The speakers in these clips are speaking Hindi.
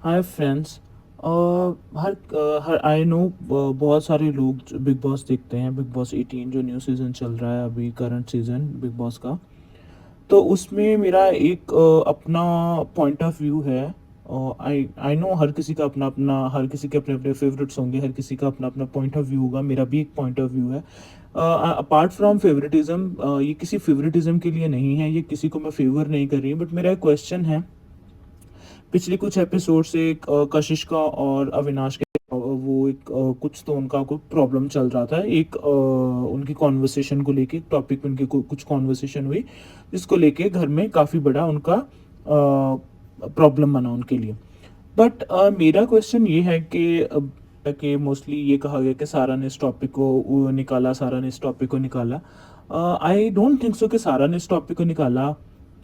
Hi friends. Her I know बहुत सारे लोग बिग बॉस देखते हैं। बिग बॉस 18 जो न्यू सीज़न चल रहा है अभी, करंट सीज़न बिग बॉस का। तो उसमें मेरा एक अपना पॉइंट ऑफ व्यू है। आई आई नो हर किसी का अपना अपना, हर किसी के अपने अपने फेवरेट्स होंगे, हर किसी का अपना अपना पॉइंट ऑफ व्यू होगा। मेरा भी एक पॉइंट ऑफ व्यू है। अपार्ट फ्रॉम फेवरेटिज्म, ये किसी फेवरेटिज्म के लिए नहीं है, ये किसी को मैं फेवर नहीं कर रही, बट मेरा एक क्वेश्चन है। पिछले कुछ एपिसोड से कशिश का और अविनाश के वो एक कुछ तो उनका कोई प्रॉब्लम चल रहा था। एक उनकी कॉन्वर्सेशन को लेके, टॉपिक पे उनकी कुछ कॉन्वर्सेशन हुई, जिसको लेके घर में काफ़ी बड़ा उनका प्रॉब्लम बना उनके लिए। बट मेरा क्वेश्चन ये है कि मोस्टली ये कहा गया कि सारा ने इस टॉपिक को निकाला, सारा ने इस टॉपिक को निकाला। आई डोंट थिंक सो कि सारा ने इस टॉपिक को निकाला,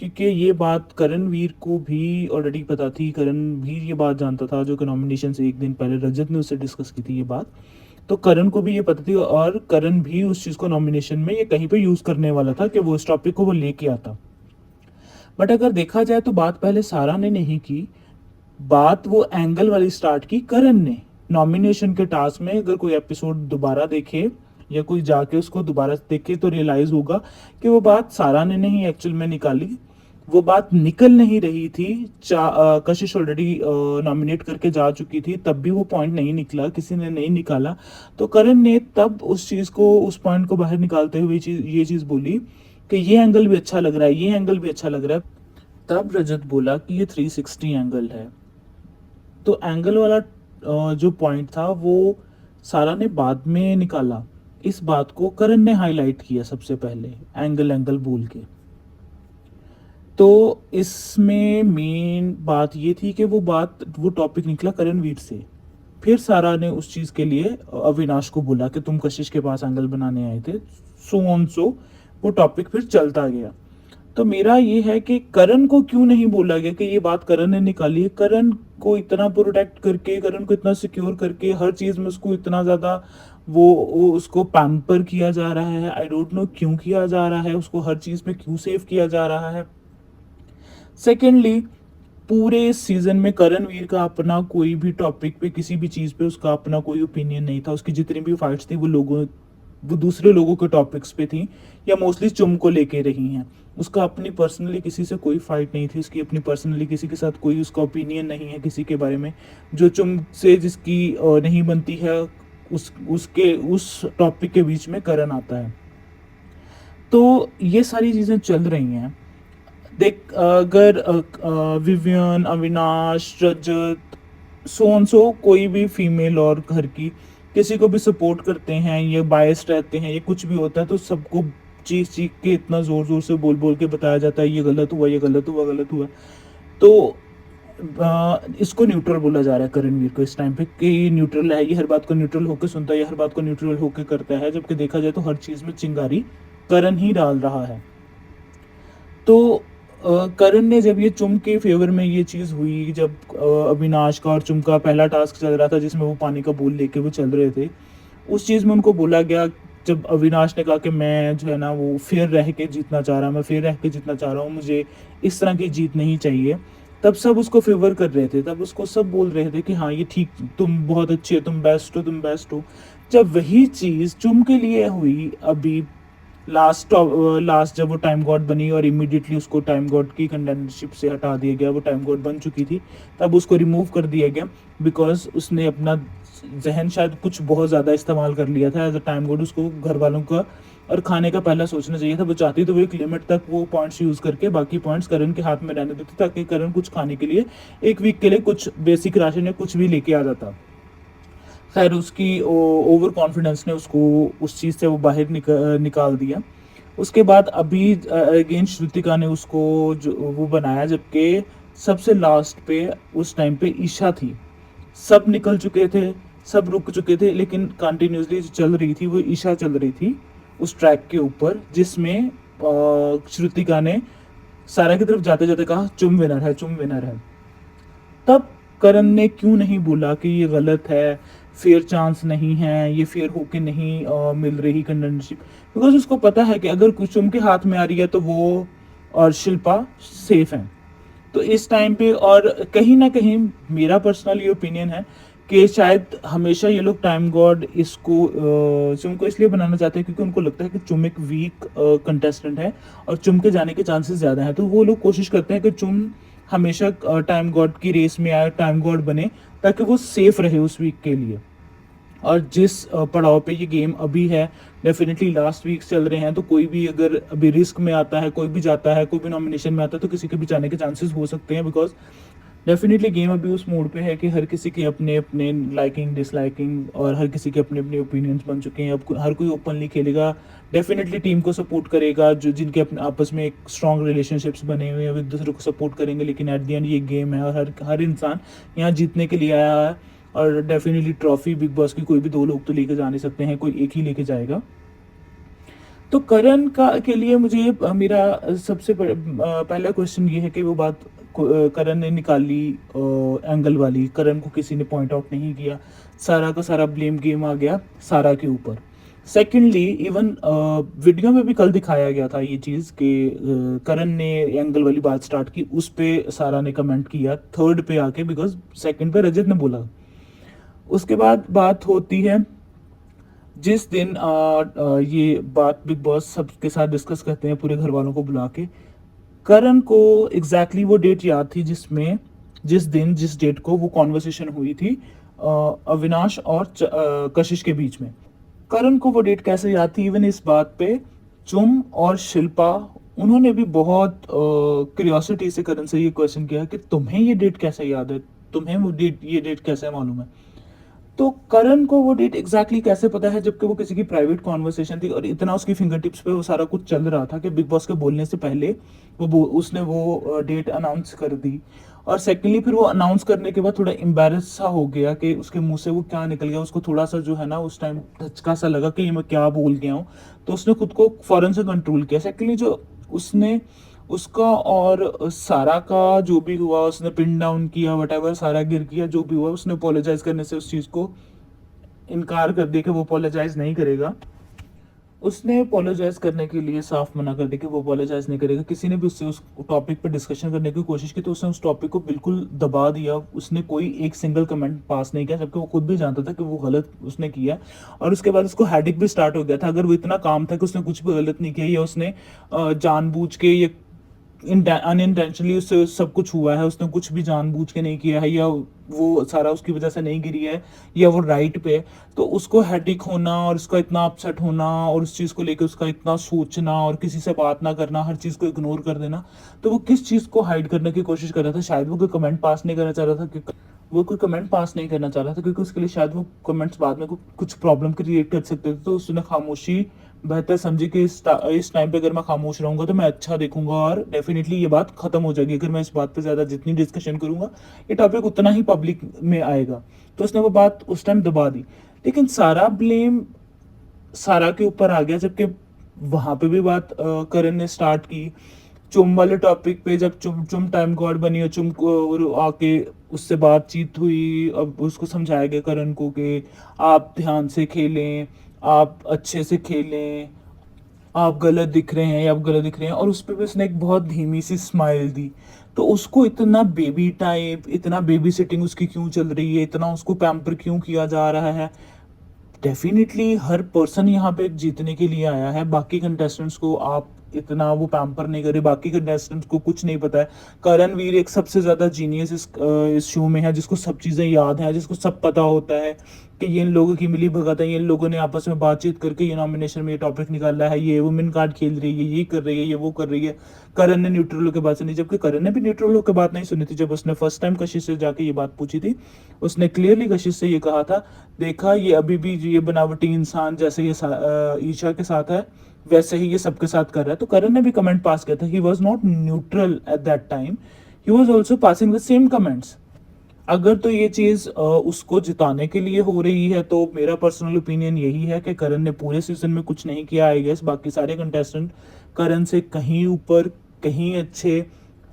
क्योंकि ये बात करणवीर को भी ऑलरेडी पता थी। करणवीर ये बात जानता था, जो कि नॉमिनेशन से एक दिन पहले रजत ने उससे डिस्कस की थी ये बात। तो करण को भी ये पता थी, और करण भी उस चीज़ को नॉमिनेशन में ये कहीं पे यूज़ करने वाला था कि वो इस टॉपिक को वो लेके आता। बट अगर देखा जाए तो बात पहले सारा ने नहीं की, बात वो एंगल वाली स्टार्ट की करण ने। नॉमिनेशन के टास्क में अगर कोई एपिसोड दोबारा देखे या कोई जाके उसको दोबारा देखे तो रियलाइज होगा कि वो बात सारा ने नहीं एक्चुअल में निकाली। वो बात निकल नहीं रही थी। कशिश ऑलरेडी नॉमिनेट करके जा चुकी थी, तब भी वो पॉइंट नहीं निकला, किसी ने नहीं निकाला। तो करण ने तब उस चीज़ को, उस पॉइंट को बाहर निकालते हुए ये चीज़ बोली कि ये एंगल भी अच्छा लग रहा है, ये एंगल भी अच्छा लग रहा है। तब रजत बोला कि ये 360 एंगल है। तो एंगल वाला जो पॉइंट था वो सारा ने बाद में निकाला। इस बात को करण ने हाईलाइट किया सबसे पहले, एंगल एंगल बोल के। तो इसमें मेन बात ये थी कि वो टॉपिक निकला करणवीर से। फिर सारा ने उस चीज़ के लिए अविनाश को बोला कि तुम कशिश के पास एंगल बनाने आए थे, सो ऑन सो। वो टॉपिक फिर चलता गया। तो मेरा ये है कि करण को क्यों नहीं बोला गया कि ये बात करण ने निकाली है। करण को इतना प्रोटेक्ट करके, करण को इतना सिक्योर करके, हर चीज़ में उसको इतना ज़्यादा वो उसको पैम्पर किया जा रहा है। आई डोंट नो क्यों किया जा रहा है, उसको हर चीज़ में क्यों सेव किया जा रहा है। सेकेंडली, पूरे सीजन में करणवीर का अपना कोई भी टॉपिक पे, किसी भी चीज़ पे उसका अपना कोई ओपिनियन नहीं था। उसकी जितनी भी फाइट्स थी वो दूसरे लोगों के टॉपिक्स पे थी, या मोस्टली चुम को लेके रही हैं। उसका अपनी पर्सनली किसी से कोई फाइट नहीं थी, उसकी अपनी पर्सनली किसी के साथ कोई उसका ओपिनियन नहीं है किसी के बारे में। जो चुम से जिसकी नहीं बनती है, उस टॉपिक के बीच में करण आता है। तो ये सारी चीज़ें चल रही हैं। देख, अगर विवियन, अविनाश, रजत, सो कोई भी फीमेल और घर की किसी को भी सपोर्ट करते हैं, ये बायस्ड रहते हैं, ये कुछ भी होता है तो सबको चीख चीख के इतना जोर जोर से बोल बोल के बताया जाता है, ये गलत हुआ, ये गलत हुआ, गलत हुआ। तो इसको न्यूट्रल बोला जा रहा है करणवीर को इस टाइम पे, कि ये न्यूट्रल है, ये हर बात को न्यूट्रल होकर सुनता है, ये हर बात को न्यूट्रल होकर करता है। जबकि देखा जाए तो हर चीज़ में चिंगारी करण ही डाल रहा है। तो करण ने जब ये चुम के फेवर में ये चीज़ हुई, जब अविनाश का और चुम का पहला टास्क चल रहा था जिसमें वो पानी का बूंद लेके वो चल रहे थे, उस चीज़ में उनको बोला गया। जब अविनाश ने कहा कि मैं जो है ना वो फेयर रह के जीतना चाह रहा, मैं फेयर रह के जीतना चाह रहा हूँ, मुझे इस तरह की जीत नहीं चाहिए, तब सब उसको फेवर कर रहे थे। तब उसको सब बोल रहे थे कि हाँ ये ठीक, तुम बहुत अच्छे हो, तुम बेस्ट हो, तुम बेस्ट हो। जब वही चीज़ चुम के लिए हुई अभी, लास्ट जब वो टाइम गॉड बनी और इमीडिएटली उसको टाइम गॉड की कंटेंडरशिप से हटा दिया गया, वो टाइम गॉड बन चुकी थी, तब उसको रिमूव कर दिया गया। बिकॉज उसने अपना जहन शायद कुछ बहुत ज़्यादा इस्तेमाल कर लिया था एज अ टाइम गॉड। उसको घर वालों का और खाने का पहला सोचना चाहिए था। वो चाहती तो वो एक लिमिट तक वो पॉइंट्स यूज़ करके बाकी पॉइंट्स करण के हाथ में रहने देते, ताकि करण कुछ खाने के लिए एक वीक के लिए कुछ बेसिक राशन या कुछ भी लेके आ जाता। खैर, उसकी ओवर कॉन्फिडेंस ने उसको उस चीज़ से वो बाहर निकाल दिया। उसके बाद अभी अगेन श्रुतिका ने उसको जो वो बनाया, जबकि सबसे लास्ट पे उस टाइम पे ईशा थी। सब निकल चुके थे, सब रुक चुके थे, लेकिन कंटिन्यूसली जो चल रही थी वो ईशा चल रही थी उस ट्रैक के ऊपर, जिसमें श्रुतिका ने सारा की तरफ जाते जाते कहा चुम विनर है, चुम विनर है। तब करण ने क्यों नहीं बोला कि ये गलत है, फेयर चांस नहीं है, ये फेयर होके नहीं मिल रही कंटेंडरशिप। बिकॉज उसको पता है कि अगर कुछ उनके हाथ में आ रही है तो वो और शिल्पा सेफ हैं। तो इस टाइम पे और कहीं ना कहीं मेरा पर्सनल ये ओपिनियन है कि शायद हमेशा ये लोग टाइम गॉड इसको चुम को इसलिए बनाना चाहते हैं क्योंकि उनको लगता है कि चुम एक वीक कंटेस्टेंट है और चुम के जाने के चांसेस ज़्यादा हैं, तो वो लोग कोशिश करते हैं कि चुम हमेशा टाइम गॉड की रेस में आए, टाइम गॉड बने, ताकि वो सेफ रहे उस वीक के लिए। और जिस पड़ाव पे ये गेम अभी है, डेफिनेटली लास्ट वीक चल रहे हैं, तो कोई भी अगर अभी रिस्क में आता है, कोई भी जाता है, कोई भी नॉमिनेशन में आता है, तो किसी के भी जाने के चांसेस हो सकते हैं, बिकॉज डेफिनेटली गेम अभी उस मोड पे है कि हर किसी के अपने अपने लाइकिंग डिसलाइकिंग और हर किसी के अपने अपने ओपिनियंस बन चुके हैं। अब हर कोई ओपनली खेलेगा, डेफिनेटली टीम को सपोर्ट करेगा, जो जिनके अपने आपस में एक स्ट्रॉन्ग रिलेशनशिप्स बने हुए हैं, एक दूसरे को सपोर्ट करेंगे, लेकिन एट द एंड ये गेम है और हर हर इंसान यहाँ जीतने के लिए आया है। और डेफिनेटली ट्रॉफी बिग बॉस की कोई भी दो लोग तो लेके जा नहीं सकते हैं, कोई एक ही लेके जाएगा। तो करण का के लिए मुझे मेरा सबसे पहला क्वेश्चन ये है कि वो बात करण ने निकाली एंगल वाली, करण को किसी ने पॉइंट आउट नहीं किया, सारा का सारा ब्लेम गेम आ गया सारा के ऊपर। सेकेंडली इवन वीडियो में भी कल दिखाया गया था ये चीज़ कि करण ने एंगल वाली बात स्टार्ट की, उस पे सारा ने कमेंट किया थर्ड पे आके, बिकॉज सेकंड पे रजत ने बोला। उसके बाद बात होती है जिस दिन ये बात बिग बॉस सबके साथ डिस्कस करते हैं पूरे घर वालों को बुला के। करण को एग्जैक्टली वो डेट याद थी जिसमें जिस डेट को वो कॉन्वर्सेशन हुई थी अविनाश और कशिश के बीच में। करण को वो डेट कैसे याद थी, इवन इस बात पे चुम और शिल्पा उन्होंने भी बहुत क्यूरियोसिटी से करण से ये क्वेश्चन किया कि तुम्हें ये डेट कैसे याद है, तुम्हें वो डेट ये डेट कैसे मालूम है। तो करण को वो डेट एग्जैक्टली कैसे पता है, जबकि वो किसी की प्राइवेट कॉन्वर्सेशन थी और इतना उसकी फिंगर टिप्स पे वो सारा कुछ चल रहा था कि बिग बॉस के बोलने से पहले उसने वो डेट अनाउंस कर दी। और सेकेंडली फिर वो अनाउंस करने के बाद थोड़ा एम्बेरस सा हो गया कि उसके मुंह से वो क्या निकल गया, उसको थोड़ा सा जो है ना उस टाइम धचका सा लगा कि ये मैं क्या बोल गया हूँ। तो उसने खुद को फौरन से कंट्रोल किया। सेकेंडली जो उसने उसका और सारा का जो भी हुआ, उसने पिन डाउन किया, वटेवर सारा गिर किया, जो भी हुआ उसने अपोलोजाइज करने से उस चीज़ को इनकार कर दिया कि वो अपोलोजाइज नहीं करेगा। उसने अपोलोजाइज करने के लिए साफ मना कर दिया कि वो अपोलोजाइज नहीं करेगा। किसी ने भी उससे उस टॉपिक पर डिस्कशन करने की कोशिश की तो उसने उस टॉपिक को बिल्कुल दबा दिया। उसने कोई एक सिंगल कमेंट पास नहीं किया, जबकि वो खुद भी जानता था कि वो गलत उसने किया। और उसके बाद उसको हेडेक भी स्टार्ट हो गया था। अगर वो इतना काम था कि उसने कुछ भी गलत नहीं किया या उसने जानबूझ के ये अनइंटेंशनली उससे सब कुछ हुआ है, उसने कुछ भी जानबूझ के नहीं किया है, या वो सारा उसकी वजह से नहीं गिरी है, या वो राइट पे है, तो उसको हेडेक होना और उसका इतना अपसेट होना और उस चीज़ को लेकर उसका इतना सोचना और किसी से बात ना करना, हर चीज़ को इग्नोर कर देना। तो वो किस चीज़ को हाइड करने की कोशिश कर रहा था? शायद वो कोई कमेंट पास नहीं करना चाह रहा था, क्योंकि वो कोई कमेंट पास नहीं करना चाह रहा था क्योंकि उसके लिए शायद वो कमेंट्स बाद में कुछ प्रॉब्लम क्रिएट कर सकते थे। तो उसने खामोशी बेहतर समझी कि इस टाइम पे अगर मैं खामोश रहूंगा तो मैं अच्छा देखूंगा और डेफिनेटली ये बात खत्म हो जाएगी। अगर मैं इस बात पे ज़्यादा जितनी डिस्कशन करूंगा ये टॉपिक उतना ही पब्लिक में आएगा। तो उसने वो बात उस टाइम दबा दी। लेकिन सारा ब्लेम सारा के ऊपर आ गया, जबकि वहां पे भी बात करण ने स्टार्ट की चुम वाले टॉपिक पे। जब चुम चुम टाइम गॉड बनी और चुम को आके उससे बातचीत हुई, अब उसको समझाया गया करण को कि आप ध्यान से खेलें, आप अच्छे से खेलें, आप गलत दिख रहे हैं या आप गलत दिख रहे हैं। और उस पर भी उसने एक बहुत धीमी सी स्माइल दी। तो उसको इतना बेबी टाइप, इतना बेबी सिटिंग उसकी क्यों चल रही है, इतना उसको पैम्पर क्यों किया जा रहा है? डेफिनेटली हर पर्सन यहाँ पे जीतने के लिए आया है। बाकी कंटेस्टेंट्स को आप इतना वो पैम्पर नहीं करे, बाकी कंटेस्टेंट्स को कुछ नहीं पता है। करणवीर एक सबसे ज़्यादा जीनियस इस शो में है, जिसको सब चीज़ें याद हैं, जिसको सब पता होता है कि ये इन लोगों की मिली भगत है, ये इन लोगों ने आपस में बातचीत करके ये नॉमिनेशन में ये टॉपिक निकाला है, ये वुमेन कार्ड खेल रही है, ये कर रही है, ये वो कर रही है। करण ने न्यूट्रल होकर बात सुनी, जबकि करण ने भी न्यूट्रल होकर बात नहीं सुनी थी। जब उसने फर्स्ट टाइम कशिश से जाके ये बात पूछी थी, उसने क्लियरली कशिश से ये कहा था, देखा ये अभी भी ये बनावटी इंसान जैसे ये ईशा के साथ है वैसे ही ये सबके साथ कर रहा है। तो करण ने भी कमेंट पास किया था, he was not neutral at that time, he was also passing the same comments. अगर तो ये चीज़ उसको जिताने के लिए हो रही है तो मेरा पर्सनल ओपिनियन यही है कि करण ने पूरे सीजन में कुछ नहीं किया। आई गेस बाकी सारे कंटेस्टेंट करण से कहीं ऊपर, कहीं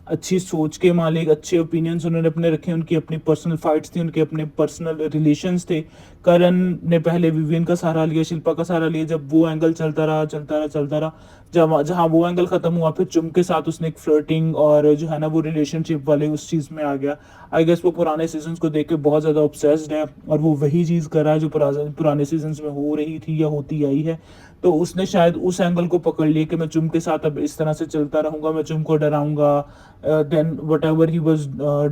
अच्छी सोच के मालिक, अच्छे ओपिनियंस उन्होंने अपने रखे, उनकी अपनी पर्सनल फाइट्स थी, उनके अपने पर्सनल रिलेशंस थे। करण ने पहले विवियन का सहारा लिया, शिल्पा का सहारा लिया, जब वो एंगल चलता रहा जहाँ जहाँ वो एंगल खत्म हुआ, फिर चुम के साथ उसने एक फ्लर्टिंग और जो है ना वो रिलेशनशिप वाले उस चीज़ में आ गया। आई गेस वो पुराने सीजन्स को देख के बहुत ज़्यादा ऑब्सेस्ड है और वो वही चीज़ कर रहा है जो पुराने सीजन्स में हो रही थी या होती आई है। तो उसने शायद उस एंगल को पकड़ लिया कि मैं चुम के साथ अब इस तरह से चलता रहूँगा, मैं चुम को डराऊंगा, then whatever he was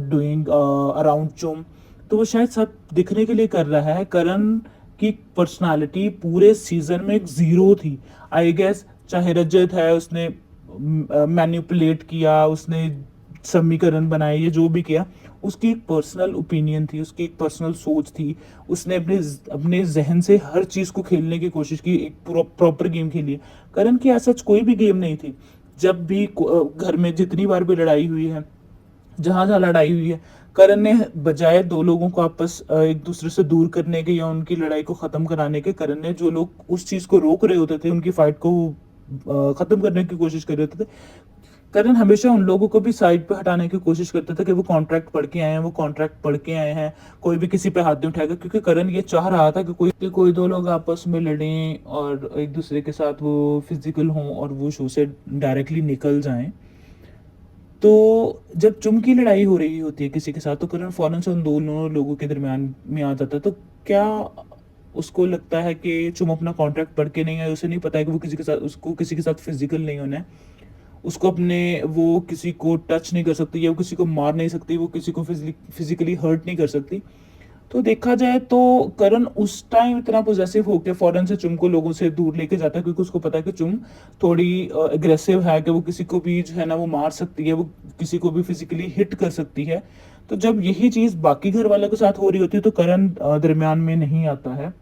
doing around Chum. तो वो शायद सब दिखने के लिए कर रहा है। करण की पर्सनालिटी पूरे सीजन में एक ज़ीरो थी आई गेस। चाहे रजत है, उसने मैनिपुलेट किया, उसने समीकरण बनाए, ये जो भी किया, उसकी एक पर्सनल ओपिनियन थी, उसकी एक पर्सनल सोच थी। उसने अपने अपने जहन से हर चीज़ को खेलने की कोशिश की, एक प्रॉपर गेम खेली है। करण की ऐसा कोई भी गेम नहीं थी। जब भी घर में जितनी बार भी लड़ाई हुई है, जहाँ जहाँ लड़ाई हुई है, करण ने बजाय दो लोगों को आपस एक दूसरे से दूर करने के या उनकी लड़ाई को ख़त्म कराने के, करण ने जो लोग उस चीज़ को रोक रहे होते थे, उनकी फाइट को ख़त्म करने की कोशिश कर रहे होते थे, करण हमेशा उन लोगों को भी साइड पे हटाने की कोशिश करता था कि वो कॉन्ट्रैक्ट पढ़ के आए हैं, वो कॉन्ट्रैक्ट पढ़ के आए हैं, कोई भी किसी पे हाथ नहीं उठाएगा। क्योंकि करण ये चाह रहा था कि कोई दो लोग आपस में लड़ें और एक दूसरे के साथ वो फिजिकल हों और वो शो से डायरेक्टली निकल जाएं। तो जब चुम की लड़ाई हो रही होती है किसी के साथ, तो करण फौरन से उन दोनों लोगों के दरमियान में आ जाता है। तो क्या उसको लगता है कि चुम अपना कॉन्ट्रैक्ट पढ़ के नहीं है, उसे नहीं पता है कि वो किसी के साथ, उसको किसी के साथ फिजिकल नहीं होना है, उसको अपने, वो किसी को टच नहीं कर सकती या वो किसी को मार नहीं सकती, वो किसी को फिजिकली हर्ट नहीं कर सकती। तो देखा जाए तो करण उस टाइम इतना पोजेसिव होकर फौरन से चुम को लोगों से दूर लेके जाता है, क्योंकि उसको पता है कि चुम थोड़ी एग्रेसिव है, कि वो किसी को भी जो है ना वो मार सकती है, वो किसी को भी फिजिकली हिट कर सकती है। तो जब यही चीज़ बाकी घर वालों के साथ हो रही होती है, तो करण दरमियान में नहीं आता है।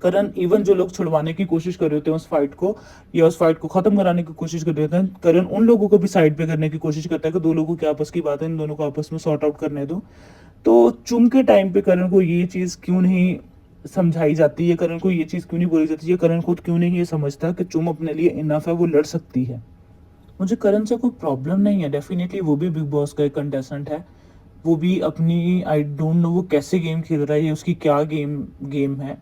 करण इवन जो लोग छुड़वाने की कोशिश कर रहे होते हैं उस फाइट को, या उस फाइट को खत्म कराने की कोशिश कर रहे होते हैं, करण उन लोगों को भी साइड पे करने की कोशिश करता है कि दो लोगों की आपस की बात है, इन दोनों को आपस में सॉर्ट आउट करने दो। तो चुम के टाइम पे करण को ये चीज़ क्यों नहीं समझाई जाती है, करण को ये चीज़ क्यों नहीं बोली जाती है, करण खुद क्यों नहीं ये समझता कि चुम अपने लिए इनफ है, वो लड़ सकती है। मुझे करण से कोई प्रॉब्लम नहीं है, डेफिनेटली वो भी बिग बॉस का एक कंटेस्टेंट है। वो भी अपनी, आई डोंट नो वो कैसे गेम खेल रहा है या उसकी क्या गेम गेम है,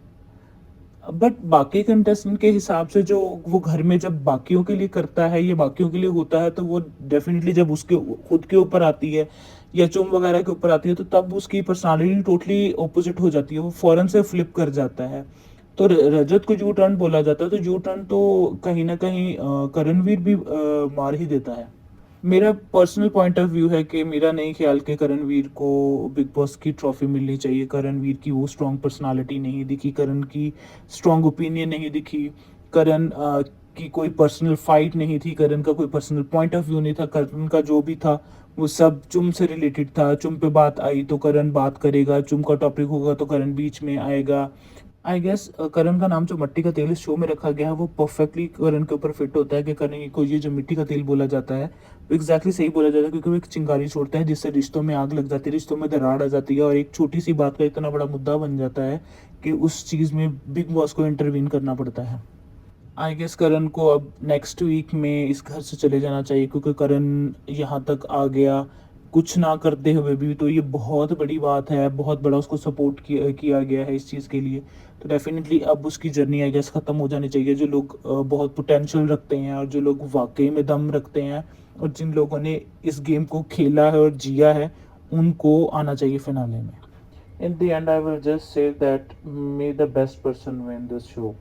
बट बाकी कंटेस्टेंट के हिसाब से जो वो घर में जब बाकियों के लिए करता है या बाकियों के लिए होता है, तो वो डेफिनेटली जब उसके खुद के ऊपर आती है या चुम वगैरह के ऊपर आती है, तो तब उसकी पर्सनालिटी टोटली ऑपोजिट हो जाती है, वो फौरन से फ्लिप कर जाता है। तो रजत को यू टर्न बोला जाता है, तो यू टर्न तो कहीं ना कहीं करणवीर भी मार ही देता है। मेरा पर्सनल पॉइंट ऑफ व्यू है कि मेरा नहीं ख्याल कि करणवीर को बिग बॉस की ट्रॉफी मिलनी चाहिए। करणवीर की वो स्ट्रॉन्ग पर्सनालिटी नहीं दिखी, करण की स्ट्रॉन्ग ओपिनियन नहीं दिखी, करण की कोई पर्सनल फाइट नहीं थी, करण का कोई पर्सनल पॉइंट ऑफ व्यू नहीं था। करण का जो भी था वो सब चुम से रिलेटेड था। चुम पे बात आई तो करण बात करेगा, चुम का टॉपिक होगा तो करण बीच में आएगा। आई गेस करण का नाम जो मिट्टी का तेल इस शो में रखा गया है, वो परफेक्टली करण के ऊपर फिट होता है कि करण को ये जो मिट्टी का तेल बोला जाता है, वो एग्जैक्टली सही बोला जाता है, क्योंकि वो एक चिंगारी छोड़ता है जिससे रिश्तों में आग लग जाती है, रिश्तों में दरार आ जाती है और एक छोटी सी बात का इतना बड़ा मुद्दा बन जाता है कि उस चीज़ में बिग बॉस को इंटरवीन करना पड़ता है। आई गेस करण को अब नेक्स्ट वीक में इस घर से चले जाना चाहिए, क्योंकि करण यहाँ तक आ गया कुछ ना करते हुए भी, तो ये बहुत बड़ी बात है, बहुत बड़ा उसको सपोर्ट किया गया है इस चीज़ के लिए। तो डेफिनेटली अब उसकी जर्नी आई गेस ख़त्म हो जानी चाहिए। जो लोग बहुत पोटेंशियल रखते हैं और जो लोग वाकई में दम रखते हैं और जिन लोगों ने इस गेम को खेला है और जिया है, उनको आना चाहिए फिनाले में। In the end, I will just say that may the best person win this show.